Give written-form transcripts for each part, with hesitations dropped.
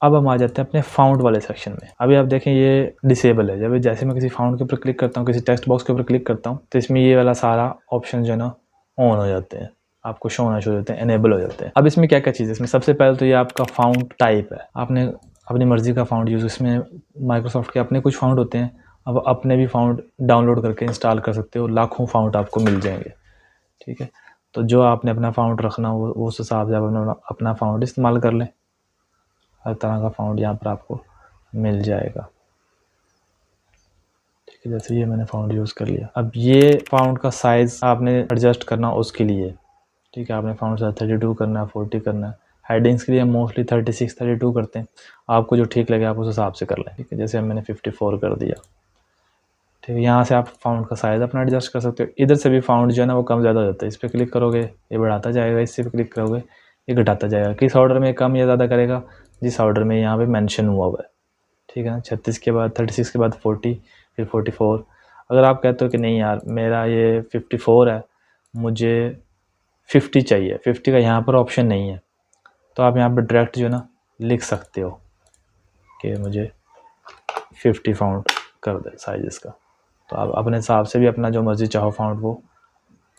अब हम आ जाते हैं अपने फाउंड वाले सेक्शन में। अभी आप देखें ये डिसेबल है। जब जैसे मैं किसी फाउंड के ऊपर क्लिक करता हूँ, किसी टेक्स्ट बॉक्स के ऊपर क्लिक करता हूँ, तो इसमें ये वाला सारा ऑप्शन जो है ना ऑन हो जाते हैं, आपको शो होना शुरू हो जाते हैं, एनेबल हो जाते हैं। अब इसमें क्या क्या चीज़ है, इसमें सबसे पहले तो ये आपका फाउंड टाइप है। आपने अपनी मर्जी का फाउंड यूज़, इसमें माइक्रोसॉफ्ट के अपने कुछ फाउंड होते हैं, अब अपने भी फाउंड डाउनलोड करके इंस्टॉल कर सकते हो, लाखों फाउंड आपको मिल जाएंगे। ठीक है, तो जो आपने अपना फाउंड रखना हो उस हिसाब से आप अपना फाउंड इस्तेमाल कर लें। हर तरह का फाउंड यहाँ पर आपको मिल जाएगा। ठीक है, जैसे ये मैंने फाउंड यूज़ कर लिया। अब ये फाउंड का साइज़ आपने एडजस्ट करना उसके लिए। ठीक है, आपने फाउंड साइज 32 करना है, 40 करना है। हेडिंग्स के लिए मोस्टली 36 32 करते हैं, आपको जो ठीक लगे आप उस हिसाब से कर लें। ठीक है, जैसे मैंने 54 कर दिया। ठीक है, यहाँ से आप फाउंड का साइज़ अपना एडजस्ट कर सकते हो। इधर से भी फाउंड जो है ना वो कम ज़्यादा हो जाता है। इस पर क्लिक करोगे ये बढ़ाता जाएगा, इस पर क्लिक करोगे ये घटाता जाएगा। किस ऑर्डर में कम या ज़्यादा करेगा, जिस ऑर्डर में यहाँ पे मेंशन हुआ हुआ है। ठीक है ना, 36 के बाद 36 के बाद 40, फिर 44। अगर आप कहते हो कि नहीं यार मेरा ये 54 है, मुझे 50 चाहिए, 50 का यहाँ पर ऑप्शन नहीं है, तो आप यहाँ पर डायरेक्ट जो है ना लिख सकते हो कि मुझे 50 फाउंड कर दे साइज इसका। तो आप अपने हिसाब से भी अपना जो मर्ज़ी चाहो फाउंड वो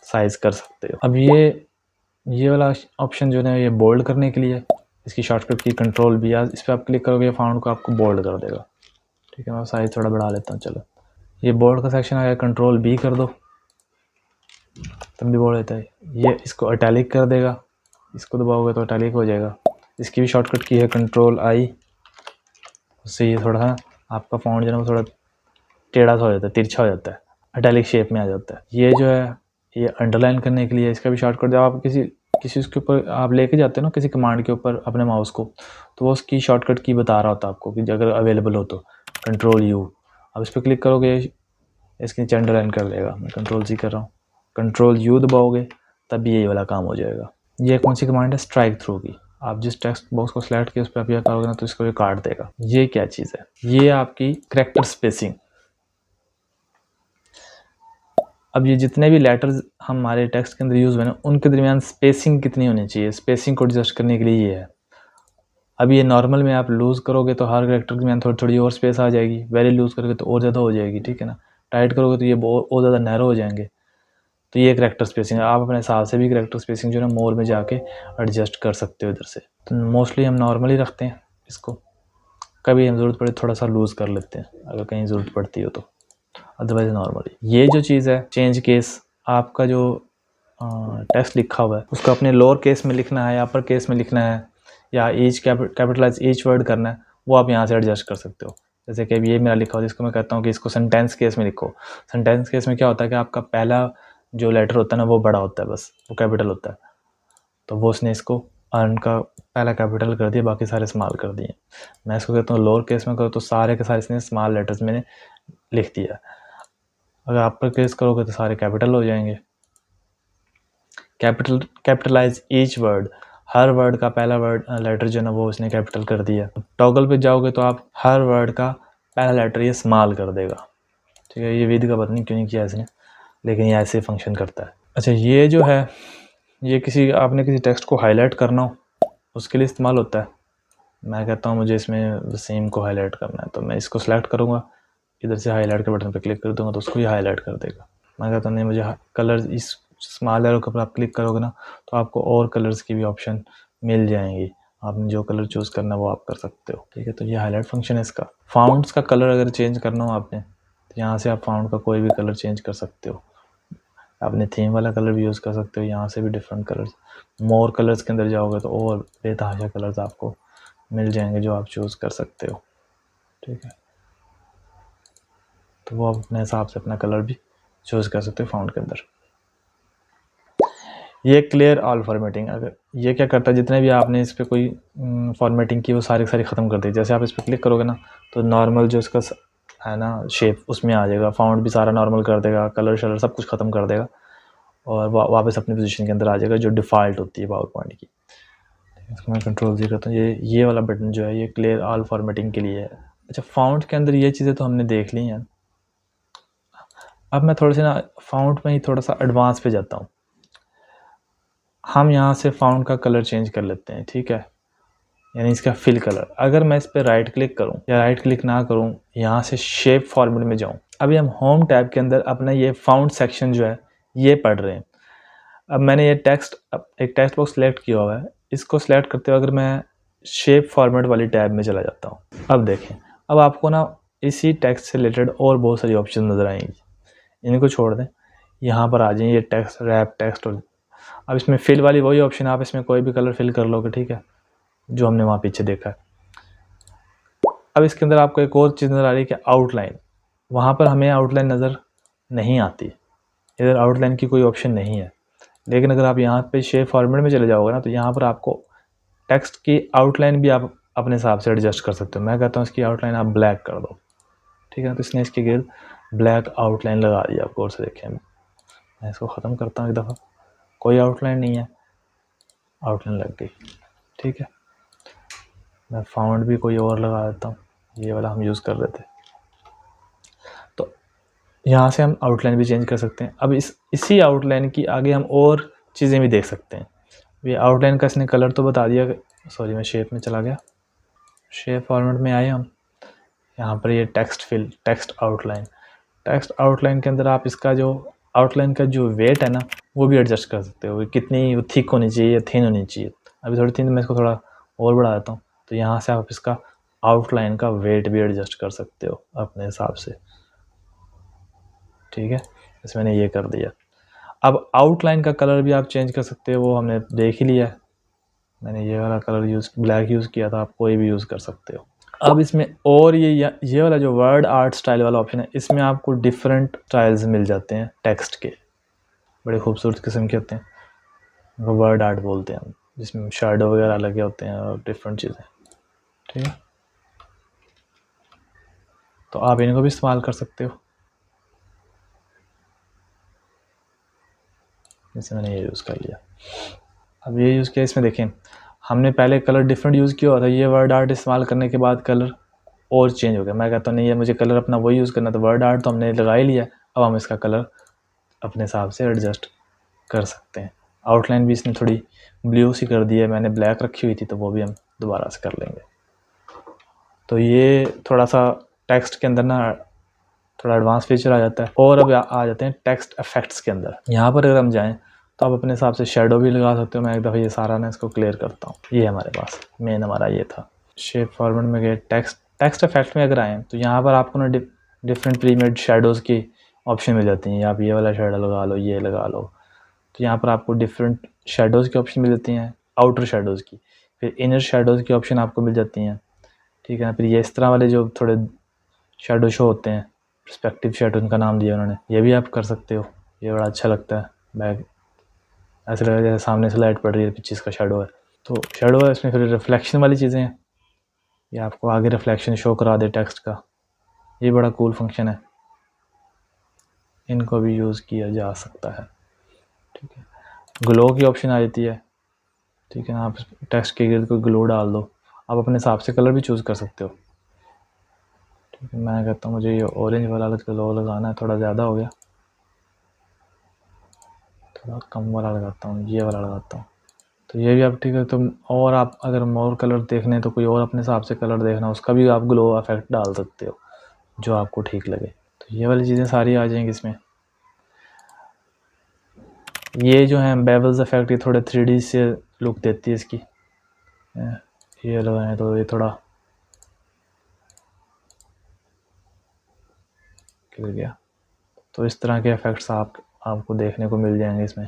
साइज़ कर सकते हो। अब ये वाला ऑप्शन जो है ये बोल्ड करने के लिए, इसकी शॉर्टकट की कंट्रोल भी है, इस पर आप क्लिक करोगे फाउंड को आपको बोल्ड कर देगा। ठीक है, मैं साइज़ थोड़ा बढ़ा लेता हूँ। चलो, ये बोल्ड का सेक्शन आ गया, कंट्रोल बी कर दो तब भी बोल्ड रहता है। ये इसको अटैलिक कर देगा, इसको दबाओगे तो अटैलिक हो जाएगा। इसकी भी शॉर्टकट की है कंट्रोल आई, उससे ये थोड़ा सा आपका फाउंड जो है वो थोड़ा टेढ़ा सा हो जाता है, तिरछा हो जाता है, अटैलिक शेप में आ जाता है। ये जो है ये अंडरलाइन करने के लिए, इसका भी शॉर्टकट, जब आप किसी उसके ऊपर आप लेके जाते हो ना किसी कमांड के ऊपर अपने माउस को, तो वो उसकी शॉर्टकट की बता रहा होता है आपको कि अगर अवेलेबल हो तो कंट्रोल यू। अब इस पर क्लिक करोगे इसके नीचे अंडरलाइन कर देगा। मैं कंट्रोल सी कर रहा हूँ, कंट्रोल यू दबाओगे तब भी यही वाला काम हो जाएगा। ये कौन सी कमांड है, स्ट्राइक थ्रू की। आप जिस टेक्स्ट बॉक्स को सिलेक्ट किया उस पर आप यह करोगे ना तो इसको ये काट देगा। ये क्या चीज़ है, ये आपकी करैक्टर स्पेसिंग। अब ये जितने भी लेटर्स हमारे टेक्स्ट के अंदर यूज़ हुए ना उनके दरमियान स्पेसिंग कितनी होनी चाहिए, स्पेसिंग को एडजस्ट करने के लिए ये है। अब ये नॉर्मल में आप लूज़ करोगे तो हर करैक्टर के दरमियान थोड़ी थोड़ी और स्पेस आ जाएगी, वेरी लूज़ करोगे तो और ज़्यादा हो जाएगी। ठीक है ना, टाइट करोगे तो ये और ज़्यादा नैरो हो जाएंगे। तो ये करैक्टर स्पेसिंग है, आप अपने हिसाब से भी करैक्टर स्पेसिंग जो है ना मोर में जाके एडजस्ट कर सकते हो इधर से। तो मोस्टली हम नॉर्मली रखते हैं इसको, कभी हम ज़रूरत पड़े थोड़ा सा लूज़ कर लेते हैं अगर कहीं ज़रूरत पड़ती हो तो, अदरवाइज नॉर्मली। ये जो चीज़ है चेंज केस, आपका जो टेक्स्ट लिखा हुआ है उसको अपने लोअर केस में लिखना है या अपर केस में लिखना है या ईच कैपिटलाइज ईच वर्ड करना है, वो आप यहाँ से एडजस्ट कर सकते हो। जैसे कि अभी ये मेरा लिखा हुआ है जिसको मैं कहता हूँ कि इसको सेंटेंस केस में लिखो। सेंटेंस केस में क्या होता है कि आपका पहला जो लेटर होता है ना वो बड़ा होता है, बस वो कैपिटल होता है, तो वो उसने इसको अर्न का पहला कैपिटल कर दिया, बाकी सारे स्मॉल कर दिए। मैं इसको कहता हूँ लोअर केस में करो तो सारे के सारे इसने स्मॉल लेटर्स मैंने लिख दिया। अगर अपर केस करोगे तो सारे कैपिटल हो जाएंगे। कैपिटलाइज ईच वर्ड, हर वर्ड का पहला वर्ड लेटर जो है ना वो उसने कैपिटल कर दिया। टॉगल पे जाओगे तो आप हर वर्ड का पहला लेटर ये स्मॉल कर देगा। ठीक है, ये विद का पता नहीं क्यों नहीं किया इसने, लेकिन ये ऐसे फंक्शन करता है। अच्छा, ये जो है ये आपने किसी टेक्स्ट को हाईलाइट करना हो उसके लिए इस्तेमाल होता है। मैं कहता हूँ मुझे इसमें वसीम को हाईलाइट करना है तो मैं इसको सेलेक्ट करूँगा, इधर से हाईलाइट के बटन पर क्लिक कर दूँगा तो उसको ये हाईलाइट कर देगा। मैं कहता हूँ नहीं मुझे कलर, इस स्मॉल एरो के ऊपर आप क्लिक करोगे ना तो आपको और कलर्स की भी ऑप्शन मिल जाएंगी, आपने जो कलर चूज़ करना है वो आप कर सकते हो। ठीक है, तो ये हाईलाइट फंक्शन है इसका। फाउंड्स का कलर अगर चेंज करना हो आपने तो यहाँ से आप फाउंड का कोई भी कलर चेंज कर सकते हो। आपने थीम वाला कलर भी यूज़ कर सकते हो, यहाँ से भी डिफरेंट कलर्स, मोर कलर्स के अंदर जाओगे तो और बेतहाशा कलर्स आपको मिल जाएंगे जो आप चूज़ कर सकते हो। ठीक है, तो वो आप अपने हिसाब से अपना कलर भी चूज़ कर सकते हो फाउंड के अंदर। ये क्लियर ऑल फॉर्मेटिंग, अगर ये क्या करता है जितने भी आपने इस पर कोई फॉर्मेटिंग की वो सारी ख़त्म कर दी। जैसे आप इस पर क्लिक करोगे ना तो नॉर्मल जो इसका है ना शेप उसमें आ जाएगा, फाउंड भी सारा नॉर्मल कर देगा, कलर शलर सब कुछ ख़त्म कर देगा और वापस अपनी पोजीशन के अंदर आ जाएगा जो डिफ़ॉल्ट होती है पावर पॉइंट की। इसको मैं कंट्रोल जी करता हूँ, ये वाला बटन जो है ये क्लियर ऑल फॉर्मेटिंग के लिए है। अच्छा, फाउंड के अंदर ये चीज़ें तो हमने देख ली हैं। अब मैं थोड़े से ना फाउंड में ही थोड़ा सा एडवांस पे जाता हूँ। हम यहाँ से फाउंड का कलर चेंज कर लेते हैं। ठीक है, यानी इसका फिल कलर। अगर मैं इस पर राइट क्लिक करूं या राइट क्लिक ना करूं, यहाँ से शेप फॉर्मेट में जाऊं, अभी हम होम टैब के अंदर अपना ये फाउंड सेक्शन जो है ये पढ़ रहे हैं। अब मैंने ये एक टेक्स्ट बॉक्स सेलेक्ट किया हुआ है, इसको सेलेक्ट करते हुए अगर मैं शेप फॉर्मेट वाली टैब में चला जाता हूँ, अब देखें, अब आपको ना इसी टेक्स्ट से रिलेटेड और बहुत सारी ऑप्शन नज़र आएंगी। इनको छोड़ दें, यहाँ पर आ जाइए, ये टेक्स्ट, रैप टेक्स्ट, और अब इसमें फिल वाली वही ऑप्शन है, आप इसमें कोई भी कलर फिल कर लोगे, ठीक है, जो हमने वहाँ पीछे देखा है। अब इसके अंदर आपको एक और चीज़ नज़र आ रही है कि आउटलाइन, वहाँ पर हमें आउटलाइन नज़र नहीं आती, इधर आउटलाइन की कोई ऑप्शन नहीं है। लेकिन अगर आप यहाँ पे शेप फॉर्मेट में चले जाओगे ना, तो यहाँ पर आपको टेक्स्ट की आउटलाइन भी आप अपने हिसाब से एडजस्ट कर सकते हो। मैं कहता हूँ इसकी आउटलाइन आप ब्लैक कर दो, ठीक है, तो इसने इसके गिर्द ब्लैक आउटलाइन लगा दी। आप गौर से देखें, मैं इसको ख़त्म करता हूँ एक दफ़ा, कोई आउटलाइन नहीं है, आउटलाइन लग गई, ठीक है। मैं फाउंड भी कोई और लगा देता हूँ, ये वाला हम यूज़ कर रहे थे। तो यहाँ से हम आउटलाइन भी चेंज कर सकते हैं। अब इसी आउटलाइन की आगे हम और चीज़ें भी देख सकते हैं। ये आउटलाइन का इसने कलर तो बता दिया, सॉरी मैं शेप में चला गया, शेप फॉर्मेट में आए हम, यहाँ पर ये टेक्स्ट आउटलाइन के अंदर आप इसका जो आउटलाइन का जो वेट है ना, वो भी एडजस्ट कर सकते हो, कितनी थिक होनी चाहिए या थिन होनी चाहिए। अभी थोड़ी थिन, मैं इसको थोड़ा और बढ़ा देता हूँ, तो यहाँ से आप इसका आउटलाइन का वेट भी एडजस्ट कर सकते हो अपने हिसाब से, ठीक है। इसमें मैंने ये कर दिया। अब आउटलाइन का कलर भी आप चेंज कर सकते हो, वो हमने देख ही लिया है, मैंने ये वाला कलर ब्लैक यूज़ किया था, आप कोई भी यूज़ कर सकते हो। अब इसमें और ये वाला जो वर्ड आर्ट स्टाइल वाला ऑप्शन है, इसमें आपको डिफरेंट स्टाइल्स मिल जाते हैं टेक्स्ट के, बड़े खूबसूरत किस्म के होते हैं, उनको वर्ड आर्ट बोलते हैं हम, जिसमें शैडो वगैरह लगे होते हैं और डिफरेंट चीज़ें, ठीक है। तो आप इनको भी इस्तेमाल कर सकते हो, जैसे मैंने ये यूज़ कर लिया। अब ये यूज़ किया, इसमें देखें हमने पहले कलर डिफरेंट यूज़ किया हुआ था, ये वर्ड आर्ट इस्तेमाल करने के बाद कलर और चेंज हो गया। मैं कहता हूँ नहीं है, मुझे कलर अपना वही यूज़ करना, तो वर्ड आर्ट तो हमने लगा ही लिया, अब हम इसका कलर अपने हिसाब से एडजस्ट कर सकते हैं। आउटलाइन भी इसने थोड़ी ब्लू सी कर दी है, मैंने ब्लैक रखी हुई थी, तो वो भी हम दोबारा से कर लेंगे। तो ये थोड़ा सा टेक्स्ट के अंदर ना थोड़ा एडवांस फीचर आ जाता है। और अब आ जाते हैं टेक्स्ट इफेक्ट्स के अंदर। यहाँ पर अगर हम जाएँ तो आप अपने हिसाब से शेडो भी लगा सकते हो। मैं एक दफ़ा ये सारा ना इसको क्लियर करता हूँ। ये हमारे पास मेन हमारा ये था, शेप फॉर्मेट में गए, टेक्स्ट इफेक्ट में अगर आएँ तो यहाँ पर आपको ना डिफरेंट प्रीमेड शेडोज़ की ऑप्शन मिल जाती हैं। आप ये वाला शेडो लगा लो, ये लगा लो, तो यहाँ पर आपको डिफरेंट शेडोज़ की ऑप्शन मिल जाती हैं, आउटर शेडोज़ की, फिर इनर शेडोज़ की ऑप्शन आपको मिल जाती हैं, ठीक है। फिर ये इस तरह वाले जो थोड़े शेडो शो होते हैं, पर्सपेक्टिव शेडो उनका नाम दिया उन्होंने, ये भी आप कर सकते हो। ये बड़ा अच्छा लगता है, बैक ऐसा लग रहा है जैसे सामने से लाइट पड़ रही है, पीछे इसका शेडो है। तो शेडो है, इसमें फिर रिफ्लेक्शन वाली चीज़ें हैं, ये आपको आगे रिफ्लेक्शन शो करा दे टेक्स्ट का, ये बड़ा कूल फंक्शन है, इनको भी यूज़ किया जा सकता है, ठीक है। ग्लो की ऑप्शन आ जाती है, ठीक है ना, आप टेक्स्ट के गिर्द कोई ग्लो डाल दो, आप अपने हिसाब से कलर भी चूज़ कर सकते हो, ठीक है। मैं कहता हूँ मुझे ये ऑरेंज वाला ग्लो लगाना है, थोड़ा ज़्यादा हो गया, थोड़ा कम वाला लगाता हूँ, ये वाला लगाता हूँ। तो ये भी आप, ठीक है। तो और आप अगर मोर कलर देखने हैं तो कोई और अपने हिसाब से कलर देखना, उसका भी आप ग्लो इफेक्ट डाल सकते हो जो आपको ठीक लगे। तो ये वाली चीज़ें सारी आ जाएंगी इसमें। ये जो है बेवल्स इफेक्ट, ये थोड़े 3D से लुक देती है इसकी, ये लगाएं तो ये थोड़ा गिर गया। तो इस तरह के इफेक्ट्स आपको देखने को मिल जाएंगे इसमें।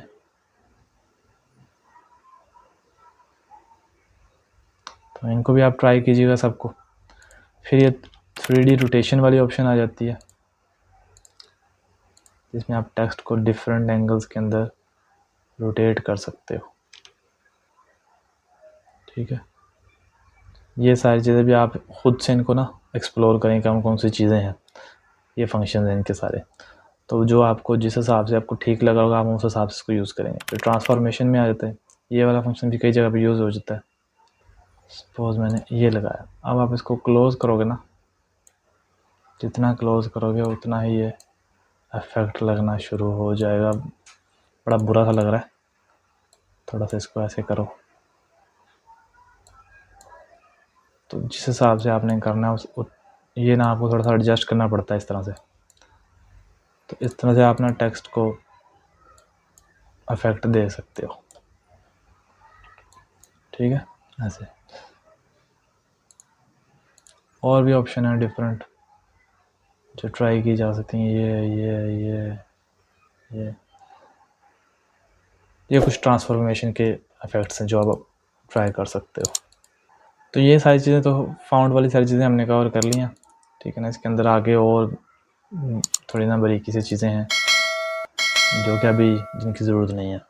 तो इनको भी आप ट्राई कीजिएगा सबको। फिर ये 3D रोटेशन वाली ऑप्शन आ जाती है, जिसमें आप टेक्स्ट को डिफरेंट एंगल्स के अंदर रोटेट कर सकते हो, ठीक है। ये सारी चीज़ें भी आप ख़ुद से इनको ना एक्सप्लोर करें, कौन कौन सी चीज़ें हैं, ये फंक्शन हैं इनके सारे। तो जो आपको जिस हिसाब से आपको ठीक लगा होगा, आप उस हिसाब से इसको यूज़ करेंगे। फिर ट्रांसफॉर्मेशन में आ जाते हैं, ये वाला फंक्शन भी कई जगह पे यूज़ हो जाता है। सपोज मैंने ये लगाया, अब आप इसको क्लोज़ करोगे ना, जितना क्लोज़ करोगे उतना ही ये इफेक्ट लगना शुरू हो जाएगा। बड़ा बुरा सा लग रहा है, थोड़ा सा इसको ऐसे करो, तो जिस हिसाब से आपने करना है ये ना आपको थोड़ा सा एडजस्ट करना पड़ता है इस तरह से। तो इस तरह से आप ना टेक्स्ट को इफेक्ट दे सकते हो, ठीक है। ऐसे और भी ऑप्शन है डिफरेंट जो ट्राई की जा सकती हैं। ये कुछ ट्रांसफॉर्मेशन के इफ़ेक्ट्स हैं जो आप ट्राई कर सकते हो। तो ये सारी चीज़ें तो फाउंड वाली सारी चीज़ें हमने कवर कर ली हैं, ठीक है ना। इसके अंदर आगे और थोड़ी ना बारीकी से चीज़ें हैं जो कि अभी जिनकी ज़रूरत नहीं है।